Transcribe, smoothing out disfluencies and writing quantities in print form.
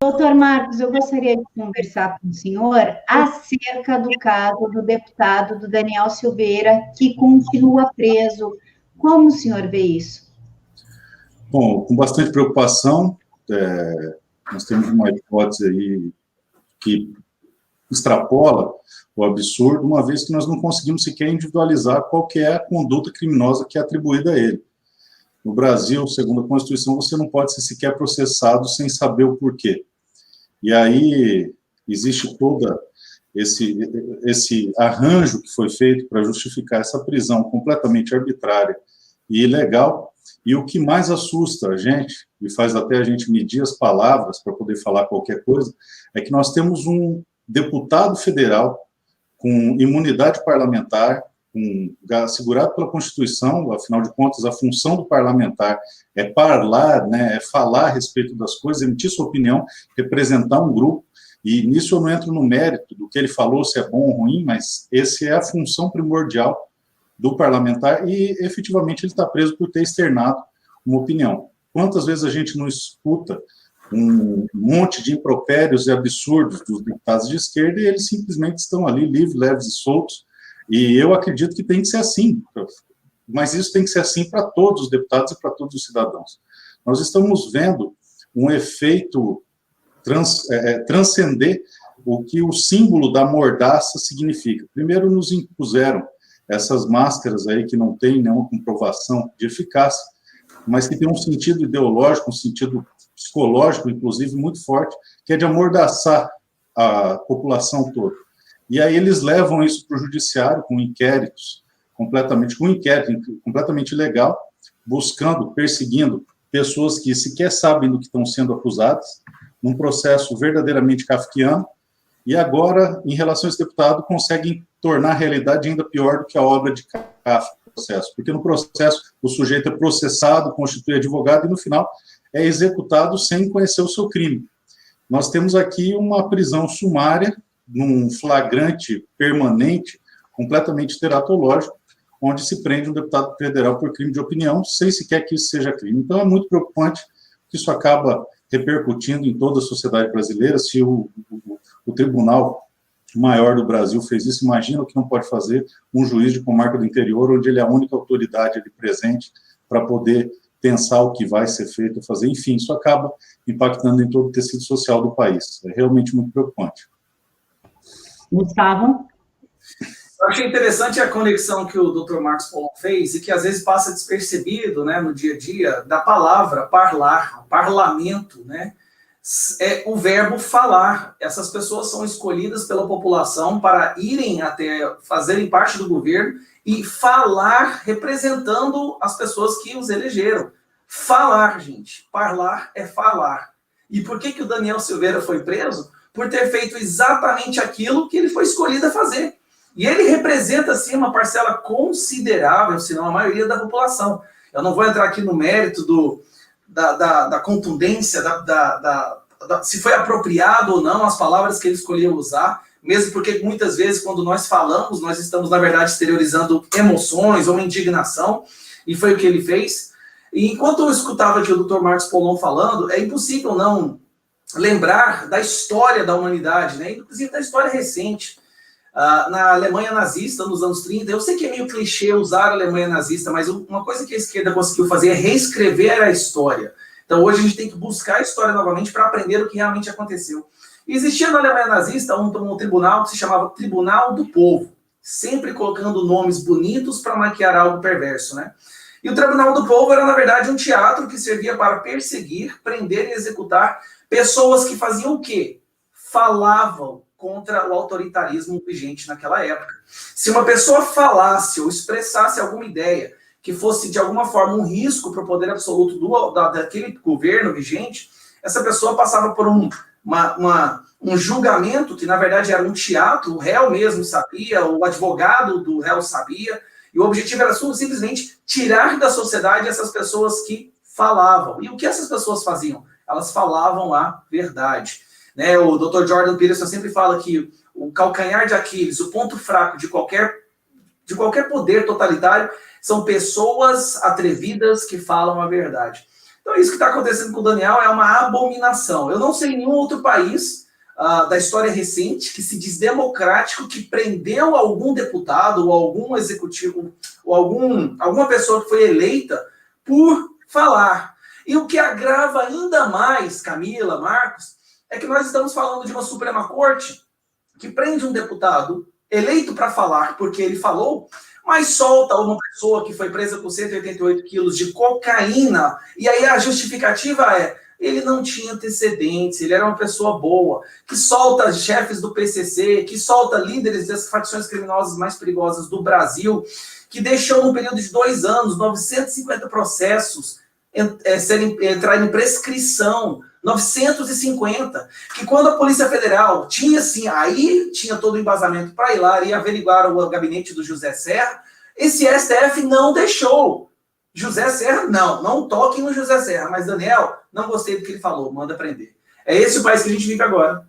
Doutor Marcos, eu gostaria de conversar com o senhor acerca do caso do deputado do Daniel Silveira, que continua preso. Como o senhor vê isso? Bom, com bastante preocupação, nós temos uma hipótese aí que extrapola o absurdo, uma vez que nós não conseguimos sequer individualizar qual que é a conduta criminosa que é atribuída a ele. No Brasil, segundo a Constituição, você não pode ser sequer processado sem saber o porquê. E aí existe todo esse arranjo que foi feito para justificar essa prisão completamente arbitrária e ilegal. E o que mais assusta a gente, e faz até a gente medir as palavras para poder falar qualquer coisa, é que nós temos um deputado federal com imunidade parlamentar, assegurado pela Constituição. Afinal de contas, a função do parlamentar é falar, né, é falar a respeito das coisas, emitir sua opinião, representar um grupo, e nisso eu não entro no mérito do que ele falou, se é bom ou ruim, mas essa é a função primordial do parlamentar, e efetivamente ele está preso por ter externado uma opinião. Quantas vezes a gente não escuta um monte de impropérios e absurdos dos deputados de esquerda, e eles simplesmente estão ali livres, leves e soltos. E eu acredito que tem que ser assim, mas isso tem que ser assim para todos os deputados e para todos os cidadãos. Nós estamos vendo um efeito transcender o que o símbolo da mordaça significa. Primeiro nos impuseram essas máscaras aí que não têm nenhuma comprovação de eficácia, mas que tem um sentido ideológico, um sentido psicológico, inclusive, muito forte, que é de amordaçar a população toda. E aí eles levam isso para o judiciário com inquéritos, completamente ilegal, buscando, perseguindo pessoas que sequer sabem do que estão sendo acusadas, num processo verdadeiramente kafkiano, e agora, em relação a esse deputado, conseguem tornar a realidade ainda pior do que a obra de Kafka no processo, porque no processo o sujeito é processado, constitui advogado, e no final é executado sem conhecer o seu crime. Nós temos aqui uma prisão sumária, num flagrante permanente, completamente teratológico, onde se prende um deputado federal por crime de opinião, sem sequer que isso seja crime. Então, é muito preocupante que isso acaba repercutindo em toda a sociedade brasileira. Se o Tribunal Maior do Brasil fez isso, imagina o que não pode fazer um juiz de comarca do interior, onde ele é a única autoridade ali presente para poder pensar o que vai ser feito, fazer. Enfim, isso acaba impactando em todo o tecido social do país. É realmente muito preocupante. Gustavo? Eu achei interessante a conexão que o Dr. Marcos Paulon fez e que às vezes passa despercebido, né, no dia a dia, da palavra parlar, parlamento, né? É o verbo falar. Essas pessoas são escolhidas pela população para irem até fazerem parte do governo e falar representando as pessoas que os elegeram. Falar, gente. Parlar é falar. E por que o Daniel Silveira foi preso? Por ter feito exatamente aquilo que ele foi escolhido a fazer. E ele representa, assim, uma parcela considerável, se não a maioria da população. Eu não vou entrar aqui no mérito da contundência, se foi apropriado ou não as palavras que ele escolheu usar, mesmo porque muitas vezes, quando nós falamos, nós estamos, na verdade, exteriorizando emoções ou indignação, e foi o que ele fez. E enquanto eu escutava aqui o Dr. Marcos Paulon falando, é impossível não lembrar da história da humanidade, né? Inclusive da história recente. Na Alemanha nazista, nos anos 30, eu sei que é meio clichê usar a Alemanha nazista, mas uma coisa que a esquerda conseguiu fazer é reescrever a história. Então hoje a gente tem que buscar a história novamente para aprender o que realmente aconteceu. E existia na Alemanha nazista um tribunal que se chamava Tribunal do Povo, sempre colocando nomes bonitos para maquiar algo perverso, né? E o Tribunal do Povo era, na verdade, um teatro que servia para perseguir, prender e executar pessoas que faziam o quê? Falavam contra o autoritarismo vigente naquela época. Se uma pessoa falasse ou expressasse alguma ideia que fosse, de alguma forma, um risco para o poder absoluto daquele governo vigente, essa pessoa passava por um julgamento que, na verdade, era um teatro, o réu mesmo sabia, o advogado do réu sabia, e o objetivo era simplesmente tirar da sociedade essas pessoas que falavam. E o que essas pessoas faziam? Elas falavam a verdade. Né, o Dr. Jordan Peterson sempre fala que o calcanhar de Aquiles, o ponto fraco de qualquer poder totalitário, são pessoas atrevidas que falam a verdade. Então, isso que está acontecendo com o Daniel é uma abominação. Eu não sei nenhum outro país da história recente que se diz democrático que prendeu algum deputado ou algum executivo ou alguma pessoa que foi eleita por falar. E o que agrava ainda mais, Camila, Marcos, é que nós estamos falando de uma Suprema Corte que prende um deputado eleito para falar porque ele falou, mas solta uma pessoa que foi presa com 188 quilos de cocaína, e aí a justificativa é, ele não tinha antecedentes, ele era uma pessoa boa, que solta chefes do PCC, que solta líderes das facções criminosas mais perigosas do Brasil, que deixou num período de 2 anos, 950 processos entrarem em prescrição, 950, que quando a Polícia Federal tinha, assim, aí tinha todo o embasamento para ir lá e averiguar o gabinete do José Serra, esse STF não deixou. José Serra, não toquem no José Serra, mas Daniel, não gostei do que ele falou, manda prender. É esse o país que a gente vive agora.